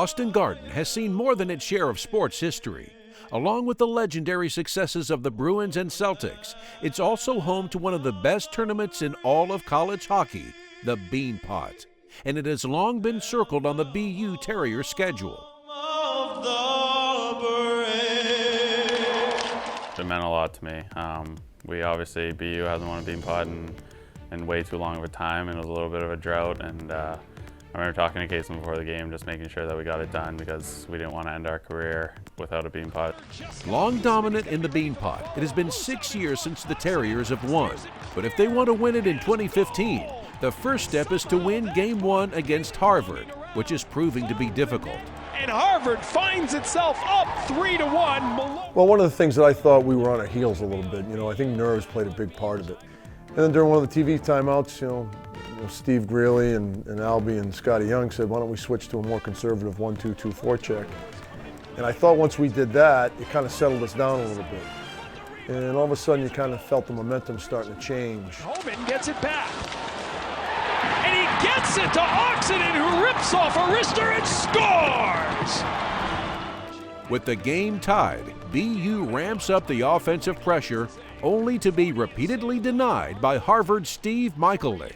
Boston Garden has seen more than its share of sports history. Along with the legendary successes of the Bruins and Celtics, it's also home to one of the best tournaments in all of college hockey, the Beanpot. And it has long been circled on the BU Terriers schedule. It meant a lot to me. We obviously, BU hasn't won a Beanpot in way too long of a time, and it was a little bit of a drought. And I remember talking to Kason before the game, just making sure that we got it done because we didn't want to end our career without a Beanpot. Long dominant in the Beanpot, it has been 6 years since the Terriers have won. But if they want to win it in 2015, the first step is to win Game 1 against Harvard, which is proving to be difficult. And Harvard finds itself up 3-1. Well, one of the things that I thought we were on our heels a little bit, I think nerves played a big part of it. And then during one of the TV timeouts, Steve Greeley and Albie and Scotty Young said, why don't we switch to a more conservative 1-2-2 forecheck? And I thought once we did that, it kind of settled us down a little bit. And all of a sudden, you kind of felt the momentum starting to change. Holman gets it back. And he gets it to Oxenden, who rips off a wrister and scores! With the game tied, BU ramps up the offensive pressure, only to be repeatedly denied by Harvard's Steve Michaelik.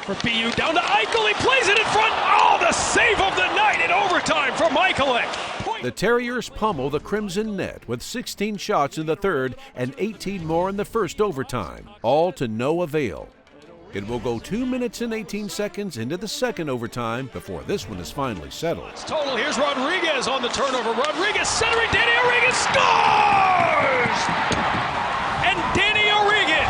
For BU down to Eichel, he plays it in front. Oh, the save of the night in overtime for Michaelik. The Terriers pummel the Crimson net with 16 shots in the third and 18 more in the first overtime, all to no avail. It will go 2 minutes and 18 seconds into the second overtime before this one is finally settled. It's total. Here's Rodriguez on the turnover. Rodriguez centering. Danny O'Regan scores! And Danny O'Regan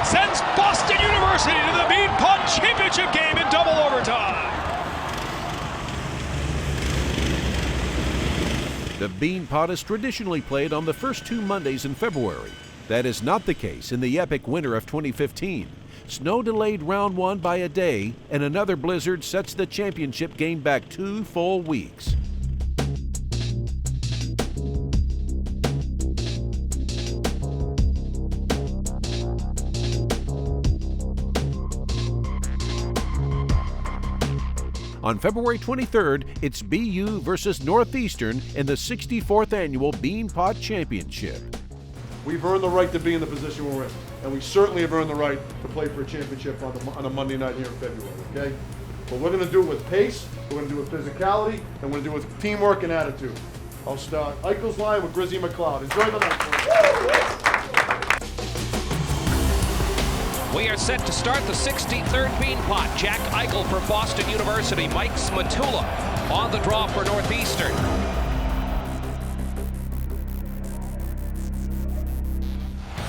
sends Boston University to the Beanpot Championship game in double overtime. The Beanpot is traditionally played on the first 2 Mondays in February. That is not the case in the epic winter of 2015. Snow delayed round 1 by a day, and another blizzard sets the championship game back 2 full weeks. On February 23rd, it's BU versus Northeastern in the 64th annual Beanpot Championship. We've earned the right to be in the position we're in, and we certainly have earned the right to play for a championship on a Monday night here in February, okay? But we're gonna do it with pace, we're gonna do it with physicality, and we're gonna do it with teamwork and attitude. I'll start Eichel's line with Grizzy McLeod. Enjoy the night. We are set to start the 63rd Beanpot. Jack Eichel for Boston University. Mike Smatula on the draw for Northeastern.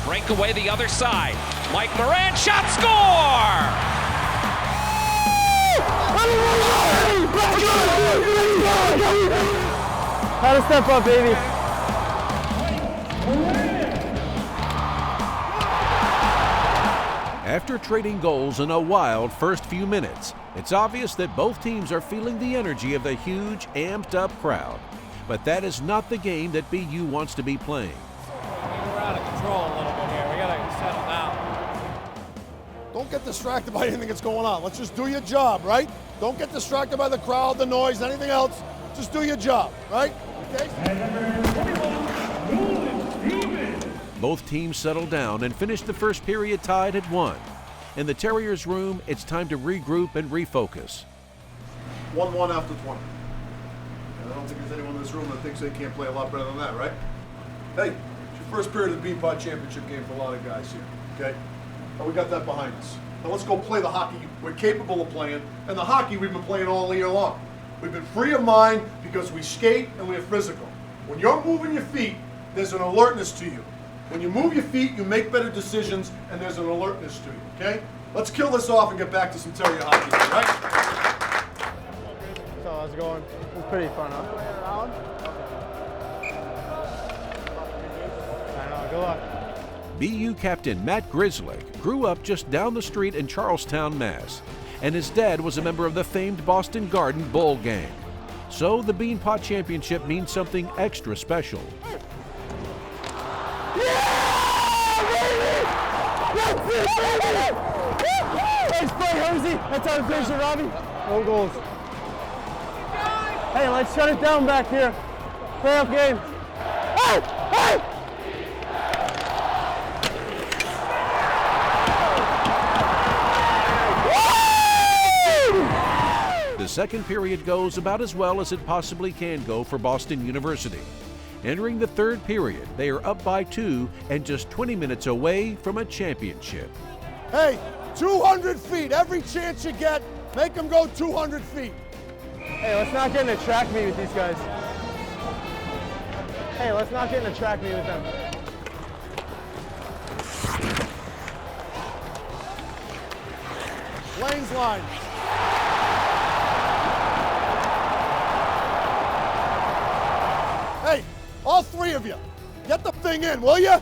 Breakaway the other side. Mike Moran, shot, score! How to step up, baby. After trading goals in a wild first few minutes, it's obvious that both teams are feeling the energy of the huge, amped-up crowd. But that is not the game that BU wants to be playing. We're out of control a little bit here. We gotta settle down. Don't get distracted by anything that's going on. Let's just do your job, right? Don't get distracted by the crowd, the noise, anything else. Just do your job, right? Okay? Both teams settle down and finish the first period tied at 1. In the Terriers' room, it's time to regroup and refocus. 1-1 after 20. And I don't think there's anyone in this room that thinks they can't play a lot better than that, right? Hey, it's your first period of the Beanpot Championship game for a lot of guys here, okay? But we got that behind us. Now let's go play the hockey we're capable of playing, and the hockey we've been playing all year long. We've been free of mind because we skate and we're physical. When you're moving your feet, there's an alertness to you. When you move your feet, you make better decisions, and there's an alertness to you, okay? Let's kill this off and get back to some Terrier hockey, right? So how's it going? It's pretty fun, huh? I know, good luck. BU captain Matt Grzelcyk grew up just down the street in Charlestown, Mass., and his dad was a member of the famed Boston Garden Bull Gang. So the Beanpot Championship means something extra special. Nice play, Hosey. That's how we finish it, Robbie. No goals. Hey, let's shut it down back here. Playoff game. Hey! Hey! The second period goes about as well as it possibly can go for Boston University. Entering the third period, they are up by 2 and just 20 minutes away from a championship. Hey, 200 feet. Every chance you get, make them go 200 feet. Hey, let's not get in a track meet with these guys. Hey, let's not get in a track meet with them. Lane's line. Hey, all three of you, get the thing in, will you?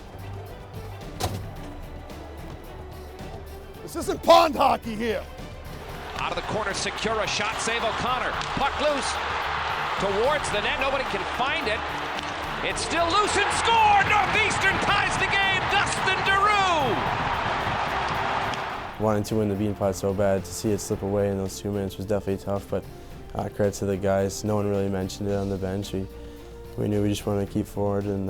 This isn't pond hockey here. Out of the corner, Secura, shot save O'Connor. Puck loose towards the net. Nobody can find it. It's still loose and scored. Northeastern ties the game. Dustin Deroux. Wanting to win the Beanpot so bad, to see it slip away in those 2 minutes was definitely tough, but credit to the guys. No one really mentioned it on the bench. We knew we just wanted to keep forward and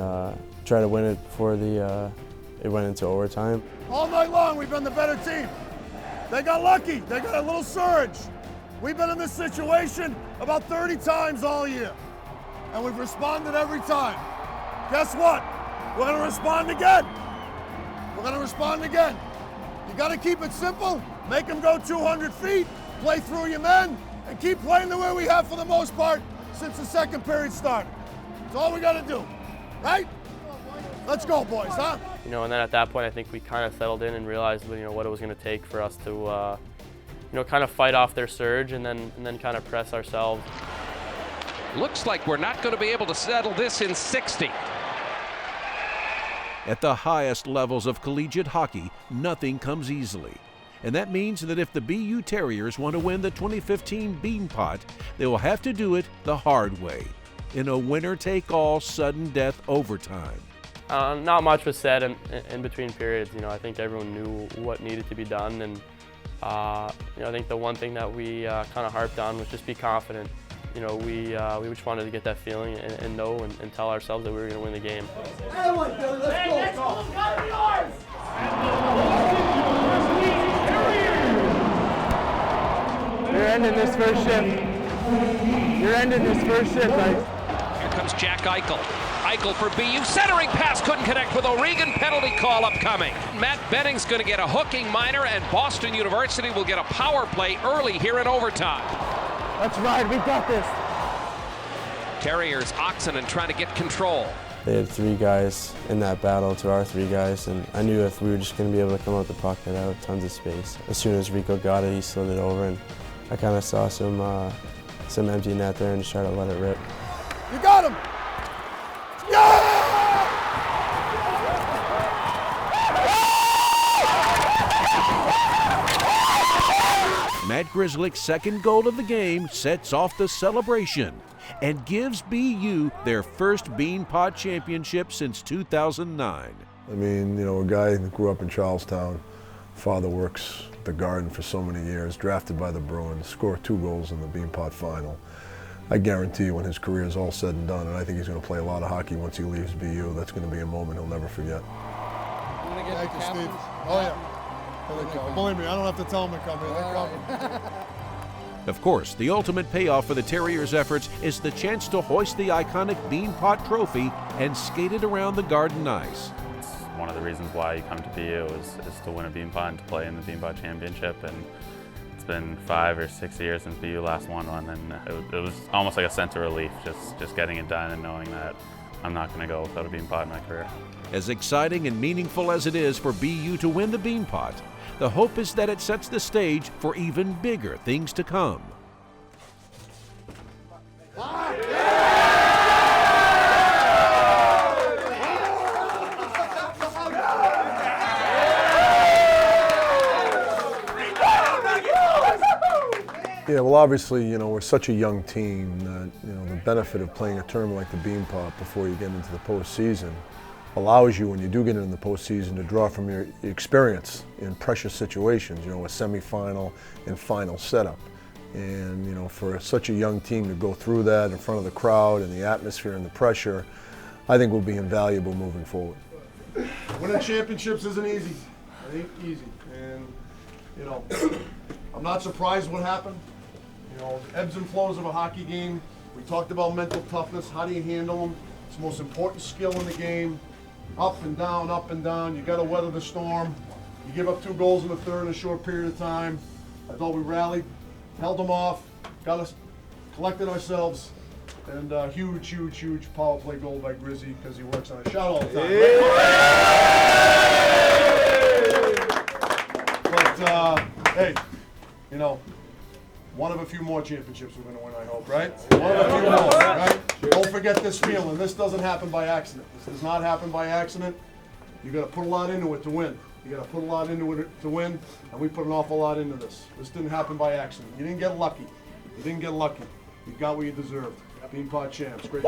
try to win it before it went into overtime. All night long, we've been the better team. They got lucky. They got a little surge. We've been in this situation about 30 times all year, and we've responded every time. Guess what? We're going to respond again. We're going to respond again. You got to keep it simple, make them go 200 feet, play through your men, and keep playing the way we have for the most part since the second period started. That's all we got to do, right? Let's go, boys, huh? You know, and then at that point, I think we kind of settled in and realized, you know, what it was going to take for us to, you know, kind of fight off their surge and then kind of press ourselves. Looks like we're not going to be able to settle this in 60. At the highest levels of collegiate hockey, nothing comes easily. And that means that if the BU Terriers want to win the 2015 Beanpot, they will have to do it the hard way, in a winner-take-all sudden death overtime. Not much was said in between periods. You know, I think everyone knew what needed to be done, and you know, I think the one thing that we kind of harped on was just be confident. You know, we just wanted to get that feeling and know and tell ourselves that we were going to win the game. Let's go. You're ending this first shift. You're ending this first shift, guys. Here comes Jack Eichel. Eichel for BU, centering pass, couldn't connect with O'Regan, penalty call upcoming. Matt Benning's going to get a hooking minor, and Boston University will get a power play early here in overtime. Let's ride, we got this. Terriers, Oxenden trying to get control. They had 3 guys in that battle to our 3 guys, and I knew if we were just going to be able to come out the puck, I'd have tons of space. As soon as Rico got it, he slid it over, and I kind of saw some empty net there and just tried to let it rip. You got him. Yeah! Matt Grizzlick's second goal of the game sets off the celebration and gives BU their first Beanpot championship since 2009. I mean, you know, a guy that grew up in Charlestown, father works at the Garden for so many years, drafted by the Bruins, scored 2 goals in the Beanpot final. I guarantee you when his career is all said and done, and I think he's going to play a lot of hockey once he leaves BU, that's going to be a moment he'll never forget. Thank you, Steve. Oh, yeah. Believe me, I don't have to tell them to come here. They're coming. Of course, the ultimate payoff for the Terriers' efforts is the chance to hoist the iconic Beanpot trophy and skate it around the Garden ice. It's one of the reasons why you come to BU is to win a Beanpot and to play in the Beanpot Championship. And it's been 5 or 6 years since BU last won one, and it was almost like a sense of relief just getting it done and knowing that I'm not going to go without a Beanpot in my career. As exciting and meaningful as it is for BU to win the Beanpot, the hope is that it sets the stage for even bigger things to come. Yeah, well, obviously, you know, we're such a young team that, you know, the benefit of playing a tournament like the Beanpot before you get into the postseason allows you, when you do get into the postseason, to draw from your experience in pressure situations, you know, a semifinal and final setup. And, you know, for such a young team to go through that in front of the crowd and the atmosphere and the pressure, I think will be invaluable moving forward. Winning championships isn't easy. It ain't easy. And, you know, I'm not surprised what happened. You know, the ebbs and flows of a hockey game. We talked about mental toughness. How do you handle them? It's the most important skill in the game. Up and down, up and down. You got to weather the storm. You give up 2 goals in the third in a short period of time. I thought we rallied, held them off, got us, collected ourselves, and huge, huge, huge power play goal by Grizzy because he works on a shot all the time. But hey, you know, one of a few more championships we're going to win, I hope, right? One of a few more, right? Don't forget this feeling. This doesn't happen by accident. This does not happen by accident. You got to put a lot into it to win. You got to put a lot into it to win, and we put an awful lot into this. This didn't happen by accident. You didn't get lucky. You didn't get lucky. You got what you deserved. Beanpot champs. Great.